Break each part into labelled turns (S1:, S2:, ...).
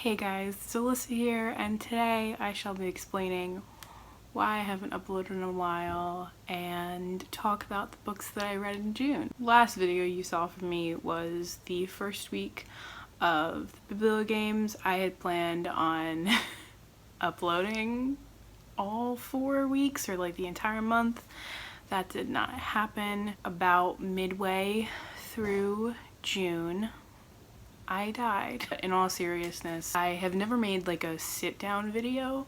S1: Hey guys, it's Alyssa here, and today I shall be explaining why I haven't uploaded in a while and talk about the books that I read in June. The last video you saw from me was the first week of the Bibliogames. I had planned on uploading all 4 weeks or like the entire month. That did not happen. About midway through June, I died. In all seriousness, I have never made like a sit down video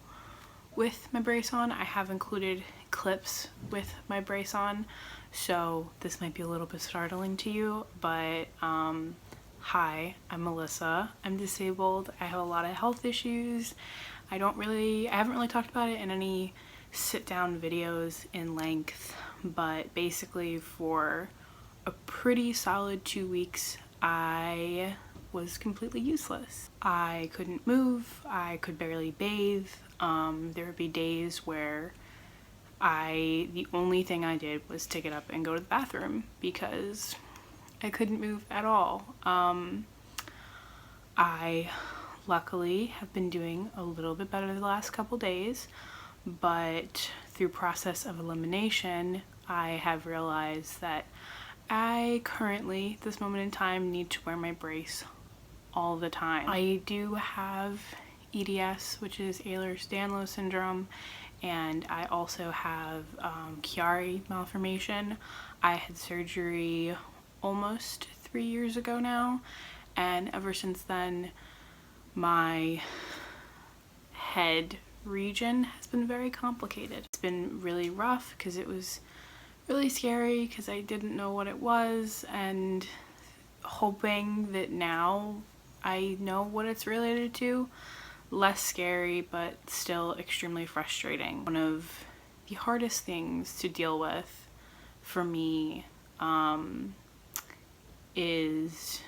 S1: with my brace on. I have included clips with my brace on, so this might be a little bit startling to you, but hi, I'm Melissa. I'm disabled. I have a lot of health issues. I haven't really talked about it in any sit down videos in length, but basically for a pretty solid 2 weeks I was completely useless. I couldn't move, I could barely bathe. There would be days where the only thing I did was to get up and go to the bathroom because I couldn't move at all. I luckily have been doing a little bit better the last couple days, but through process of elimination, I have realized that I currently, at this moment in time, need to wear my brace all the time. I do have EDS, which is Ehlers-Danlos syndrome, and I also have Chiari malformation. I had surgery almost 3 years ago now, and ever since then my head region has been very complicated. It's been really rough because it was really scary because I didn't know what it was, and hoping that now I know what it's related to. Less scary, but still extremely frustrating. One of the hardest things to deal with for me is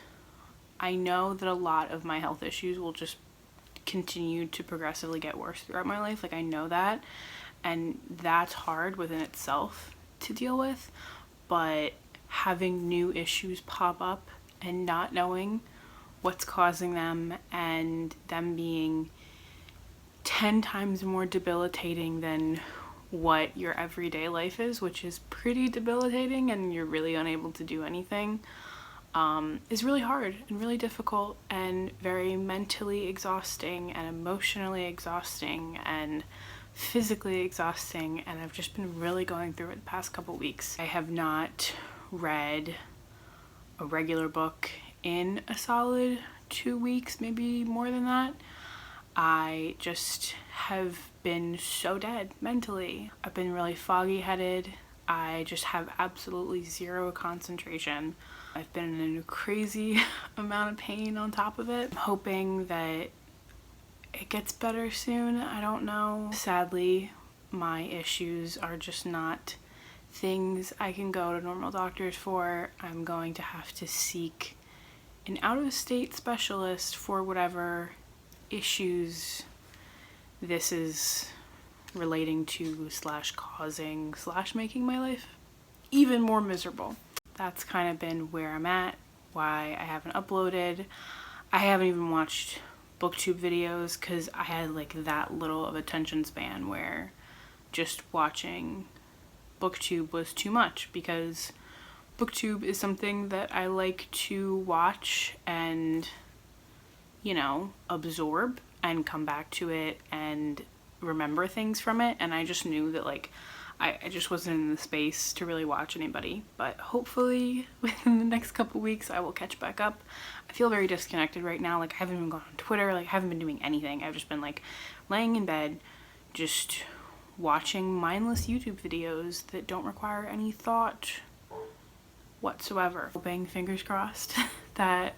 S1: I know that a lot of my health issues will just continue to progressively get worse throughout my life. Like, I know that, and that's hard within itself to deal with, but having new issues pop up and not knowing what's causing them, and them being 10 times more debilitating than what your everyday life is, which is pretty debilitating and you're really unable to do anything, is really hard and really difficult and very mentally exhausting and emotionally exhausting and physically exhausting, and I've just been really going through it the past couple weeks. I have not read a regular book in a solid 2 weeks, maybe more than that. I just have been so dead mentally. I've been really foggy headed. I just have absolutely zero concentration. I've been in a crazy amount of pain on top of it. I'm hoping that it gets better soon. I don't know. Sadly, my issues are just not things I can go to normal doctors for. I'm going to have to seek an out-of-state specialist for whatever issues this is relating to / causing / making my life even more miserable. That's kind of been where I'm at, why I haven't uploaded. I haven't even watched booktube videos because I had like that little of attention span where just watching booktube was too much, because booktube is something that I like to watch and, you know, absorb and come back to it and remember things from it, and I just knew that like I just wasn't in the space to really watch anybody. But hopefully within the next couple weeks I will catch back up. I feel very disconnected right now. Like, I haven't even gone on Twitter, like I haven't been doing anything. I've just been like laying in bed just watching mindless YouTube videos that don't require any thought whatsoever. Hoping, fingers crossed, that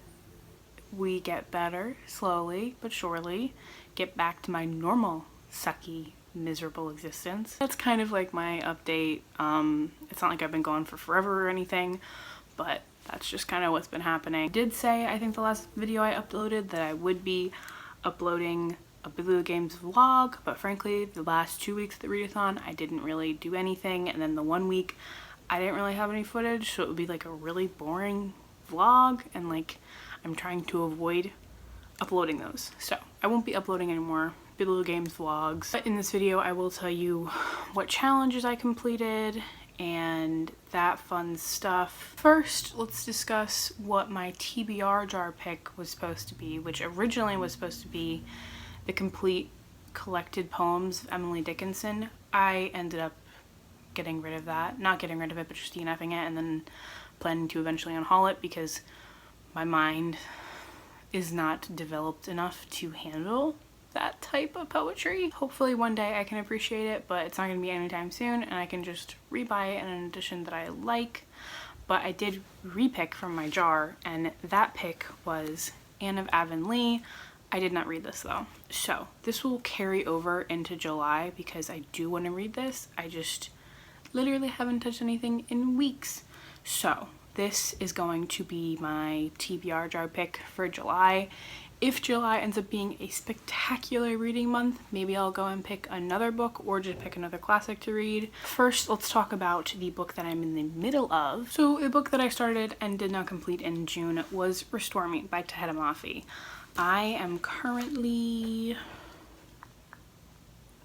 S1: we get better slowly but surely, get back to my normal sucky miserable existence. That's kind of like my update. It's not like I've been gone for forever or anything, but that's just kind of what's been happening. I did say, I think the last video I uploaded, that I would be uploading a Bibliogames vlog, but frankly the last 2 weeks of the readathon I didn't really do anything, and then the 1 week I didn't really have any footage, so it would be like a really boring vlog, and like I'm trying to avoid uploading those. So I won't be uploading any more Biblical Games vlogs. But in this video, I will tell you what challenges I completed and that fun stuff. First, let's discuss what my TBR jar pick was supposed to be, which originally was supposed to be the complete collected poems of Emily Dickinson. I ended up getting rid of that. Not getting rid of it, but just DNFing it and then planning to eventually unhaul it because my mind is not developed enough to handle that type of poetry. Hopefully one day I can appreciate it, but it's not going to be anytime soon, and I can just rebuy it in an edition that I like. But I did repick from my jar, and that pick was Anne of Avonlea. I did not read this though. So this will carry over into July because I do want to read this. I just literally haven't touched anything in weeks. So this is going to be my TBR jar pick for July. If July ends up being a spectacular reading month, maybe I'll go and pick another book or just pick another classic to read. First, let's talk about the book that I'm in the middle of. So a book that I started and did not complete in June was Restore Me by Tahiti Mafi. I am currently,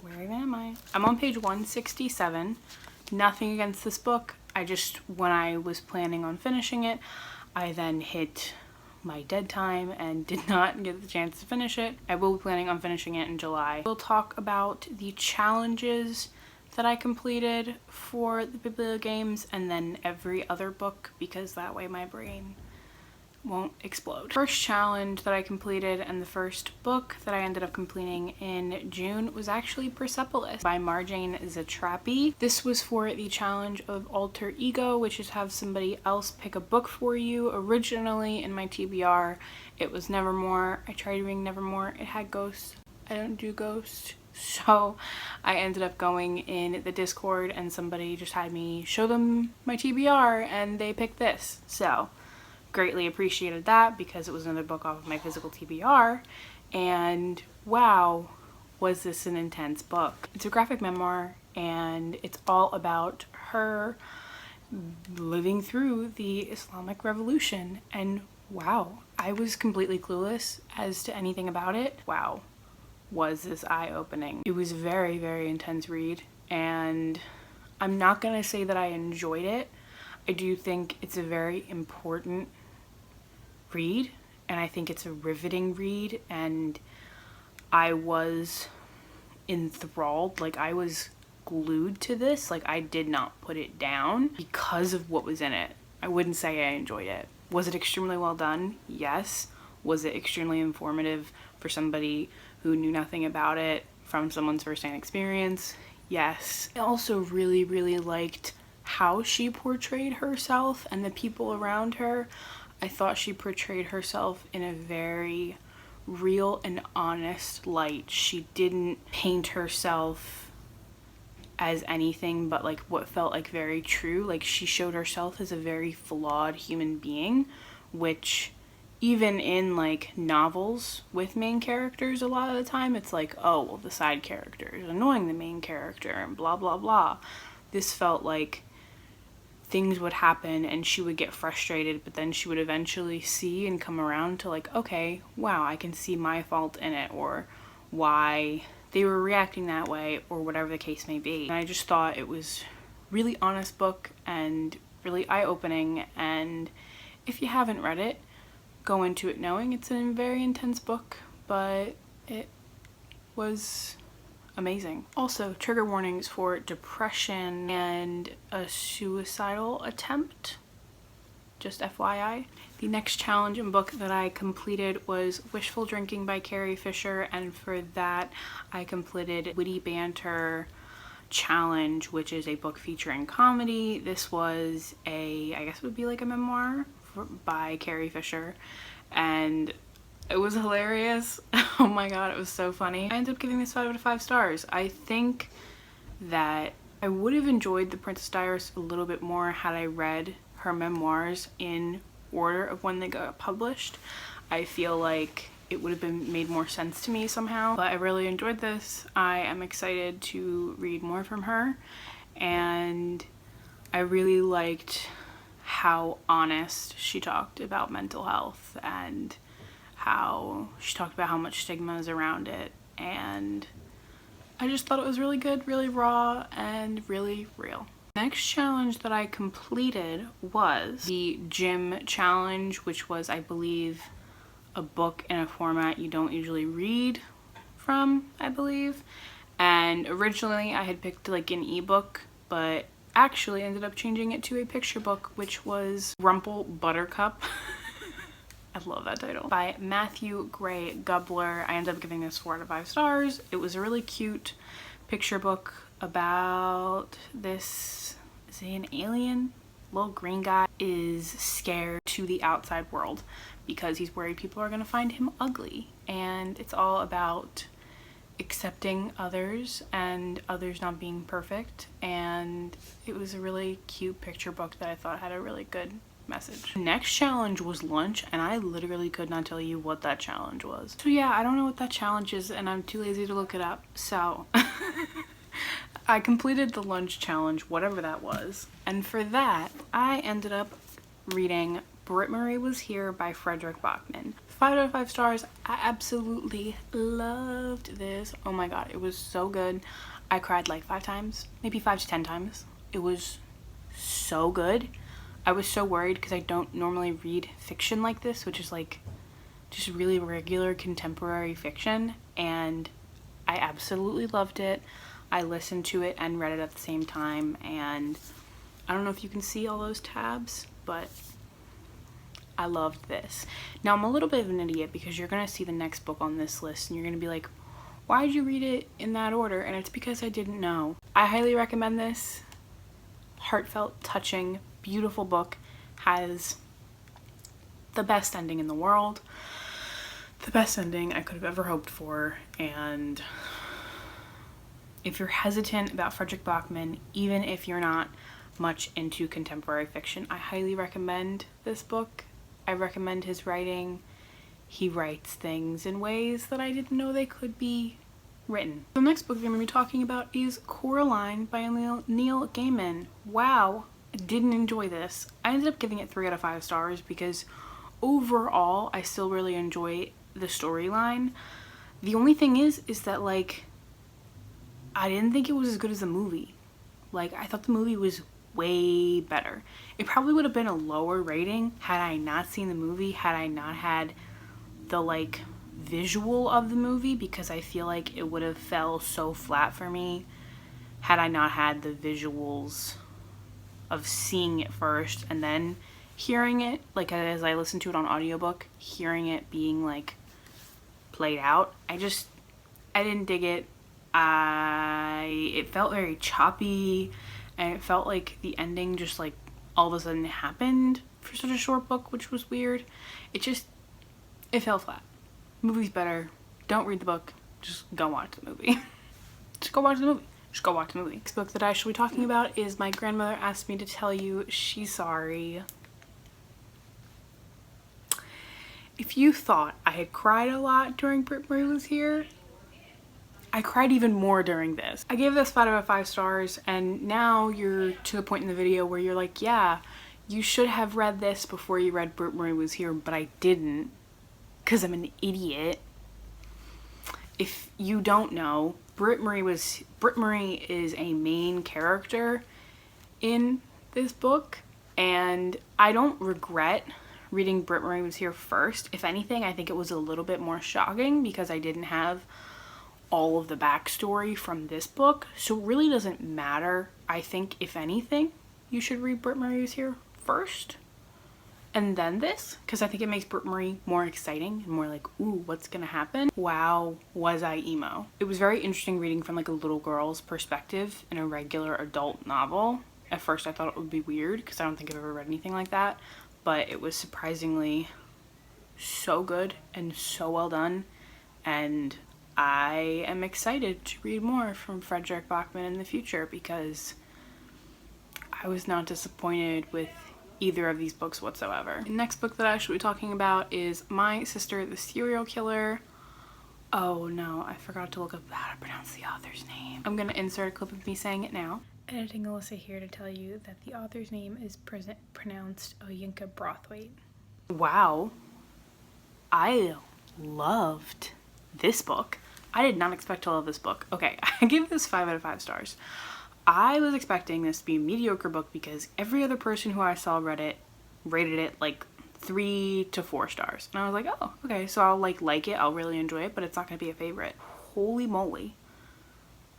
S1: where even am I? I'm on page 167. Nothing against this book. I just, when I was planning on finishing it, I then hit my dead time and did not get the chance to finish it. I will be planning on finishing it in July. We'll talk about the challenges that I completed for the Biblical Games and then every other book, because that way my brain won't explode. First challenge that I completed and the first book that I ended up completing in June was actually Persepolis by Marjane Satrapi. This was for the challenge of Alter Ego, which is have somebody else pick a book for you. Originally in my TBR, it was Nevermore. I tried reading Nevermore. It had ghosts. I don't do ghosts. So I ended up going in the Discord and somebody just had me show them my TBR and they picked this. So greatly appreciated that because it was another book off of my physical TBR, and wow, was this an intense book. It's a graphic memoir and it's all about her living through the Islamic Revolution, and wow, I was completely clueless as to anything about it. Wow, was this eye-opening. It was a very, very intense read, and I'm not gonna say that I enjoyed it. I do think it's a very important read, and I think it's a riveting read, and I was enthralled. Like, I was glued to this. Like, I did not put it down because of what was in it. I wouldn't say I enjoyed it. Was it extremely well done? Yes. Was it extremely informative for somebody who knew nothing about it from someone's first-hand experience? Yes. I also really, really liked how she portrayed herself and the people around her. I thought she portrayed herself in a very real and honest light. She didn't paint herself as anything but like what felt like very true. Like, she showed herself as a very flawed human being, which even in like novels with main characters, a lot of the time it's like, oh, well, the side character is annoying the main character and blah blah blah. This felt like things would happen and she would get frustrated, but then she would eventually see and come around to like, okay, wow, I can see my fault in it, or why they were reacting that way, or whatever the case may be. And I just thought it was really honest book and really eye-opening, and if you haven't read it, go into it knowing it's a very intense book, but it was amazing. Also, trigger warnings for depression and a suicidal attempt, just FYI. The next challenge and book that I completed was Wishful Drinking by Carrie Fisher, and for that I completed Witty Banter Challenge, which is a book featuring comedy. This was a, I guess it would be like a memoir by Carrie Fisher, and it was hilarious. Oh my god, it was so funny. I ended up giving this 5 out of 5 stars. I think that I would have enjoyed The Princess Diaries a little bit more had I read her memoirs in order of when they got published. I feel like it would have been made more sense to me somehow, but I really enjoyed this. I am excited to read more from her, and I really liked how honest she talked about mental health and how she talked about how much stigma is around it, and I just thought it was really good, really raw, and really real. Next challenge that I completed was the gym challenge, which was, I believe, a book in a format you don't usually read from, I believe. And originally I had picked like an ebook, but actually ended up changing it to a picture book, which was Rumple Buttercup. I love that title. By Matthew Gray Gubler. I ended up giving this 4 out of 5 stars. It was a really cute picture book about this, is he an alien? Little green guy is scared to the outside world because he's worried people are gonna find him ugly. And it's all about accepting others and others not being perfect. And it was a really cute picture book that I thought had a really good message. Next challenge was lunch, and I literally could not tell you what that challenge was. So yeah, I don't know what that challenge is, and I'm too lazy to look it up. So I completed the lunch challenge, whatever that was. And for that, I ended up reading Britt Marie Was Here by Fredrik Backman. 5 out of 5 stars. I absolutely loved this. Oh my god, it was so good. I cried like 5 times, maybe 5 to 10 times. It was so good. I was so worried because I don't normally read fiction like this, which is like just really regular contemporary fiction, and I absolutely loved it. I listened to it and read it at the same time, and I don't know if you can see all those tabs, but I loved this. Now I'm a little bit of an idiot because you're gonna see the next book on this list and you're gonna be like, why did you read it in that order? And it's because I didn't know. I highly recommend this. Heartfelt, touching, beautiful book. Has the best ending in the world. The best ending I could have ever hoped for. And if you're hesitant about Fredrik Backman, even if you're not much into contemporary fiction, I highly recommend this book. I recommend his writing. He writes things in ways that I didn't know they could be written. The next book we're going to be talking about is Coraline by Neil Gaiman. Wow, I didn't enjoy this. I ended up giving it 3 out of 5 stars because overall I still really enjoy the storyline. The only thing is that like I didn't think it was as good as the movie. Like I thought the movie was way better. It probably would have been a lower rating had I not seen the movie, had I not had the like visual of the movie, because I feel like it would have fell so flat for me had I not had the visuals of seeing it first and then hearing it, like as I listened to it on audiobook, hearing it being like played out. I didn't dig it. It felt very choppy, and it felt like the ending just like all of a sudden happened for such a short book, which was weird. It fell flat. Movie's better. Don't read the book. Just go watch the movie. Just go watch the movie. Just go watch the movie. Next book that I shall be talking about is My Grandmother Asked Me to Tell You She's Sorry. If you thought I had cried a lot during Britt Marie Was Here, I cried even more during this. I gave this 5 out of 5 stars, and now you're to the point in the video where you're like, yeah, you should have read this before you read Britt Marie Was Here, but I didn't because I'm an idiot. If you don't know, Britt Marie is a main character in this book, and I don't regret reading Britt Marie Was Here first. If anything, I think it was a little bit more shocking because I didn't have all of the backstory from this book, so it really doesn't matter. I think if anything, you should read Britt Marie Was Here first and then this, because I think it makes Britt Marie more exciting and more like, ooh, what's gonna happen? Wow, was I emo. It was very interesting reading from like a little girl's perspective in a regular adult novel. At first I thought it would be weird because I don't think I've ever read anything like that, but it was surprisingly so good and so well done, and I am excited to read more from Fredrik Backman in the future because I was not disappointed with either of these books whatsoever. The next book that I should be talking about is My Sister the Serial Killer. Oh no, I forgot to look up how to pronounce the author's name. I'm gonna insert a clip of me saying it now. Editing Alyssa here to tell you that the author's name is pronounced Oyinka Brathwaite. Wow. I loved this book. I did not expect to love this book. Okay, I give this 5 out of 5 stars. I was expecting this to be a mediocre book because every other person who I saw read it rated it like 3 to 4 stars. And I was like, oh, okay, so I'll like it, I'll really enjoy it, but it's not gonna be a favorite. Holy moly.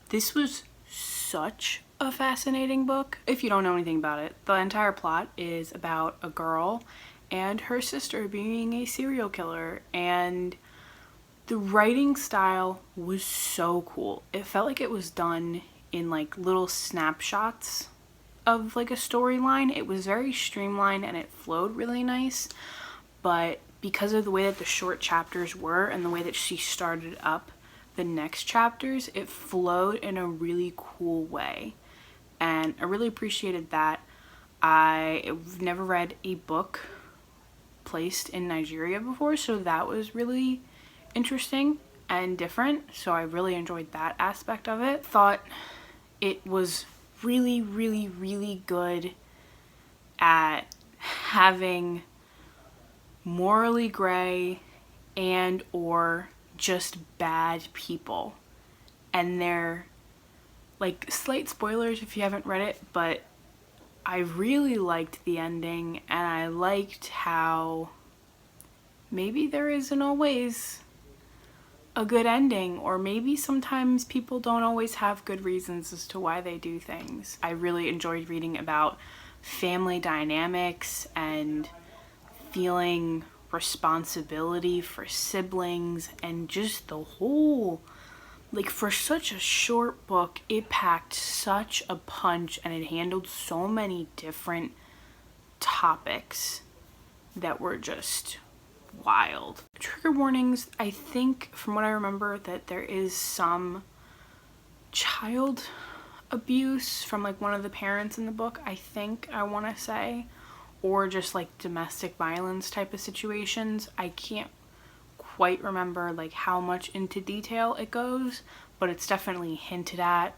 S1: This was such a fascinating book. If you don't know anything about it, the entire plot is about a girl and her sister being a serial killer, and the writing style was so cool. It felt like it was done in like little snapshots of like a storyline. It was very streamlined and it flowed really nice, but because of the way that the short chapters were and the way that she started up the next chapters, it flowed in a really cool way, and I really appreciated that. I've never read a book placed in Nigeria before, so that was really interesting and different, so I really enjoyed that aspect of it. Thought it was really, really, really good at having morally gray and or just bad people, and they're like slight spoilers if you haven't read it, but I really liked the ending, and I liked how maybe there isn't always a good ending, or maybe sometimes people don't always have good reasons as to why they do things. I really enjoyed reading about family dynamics and feeling responsibility for siblings, and just the whole, like, for such a short book, it packed such a punch and it handled so many different topics that were just wild. Trigger warnings, I think from what I remember that there is some child abuse from like one of the parents in the book, I want to say, or just like domestic violence type of situations. I can't quite remember like how much into detail it goes, but it's definitely hinted at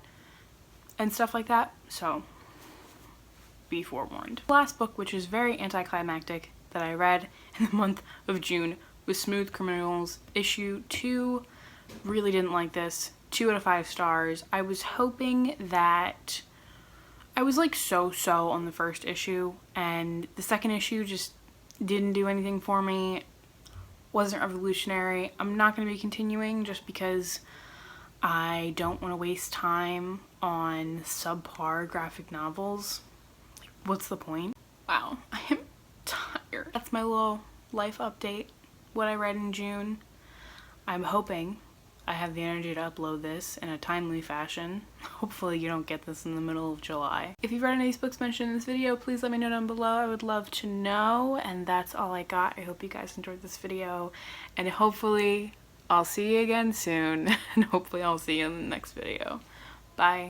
S1: and stuff like that, so be forewarned. The last book, which is very anticlimactic, that I read in the month of June was Smooth Criminals issue 2. Really didn't like this. 2 out of 5 stars. I was hoping that I was like so on the first issue, and the second issue just didn't do anything for me. Wasn't revolutionary. I'm not going to be continuing just because I don't want to waste time on subpar graphic novels. Like, what's the point? Wow, I am tired. That's my little life update, what I read in June. I'm hoping I have the energy to upload this in a timely fashion. Hopefully you don't get this in the middle of July. If you've read any of these books mentioned in this video, please let me know down below. I would love to know. And that's all I got. I hope you guys enjoyed this video, and hopefully I'll see you again soon. And hopefully I'll see you in the next video. Bye.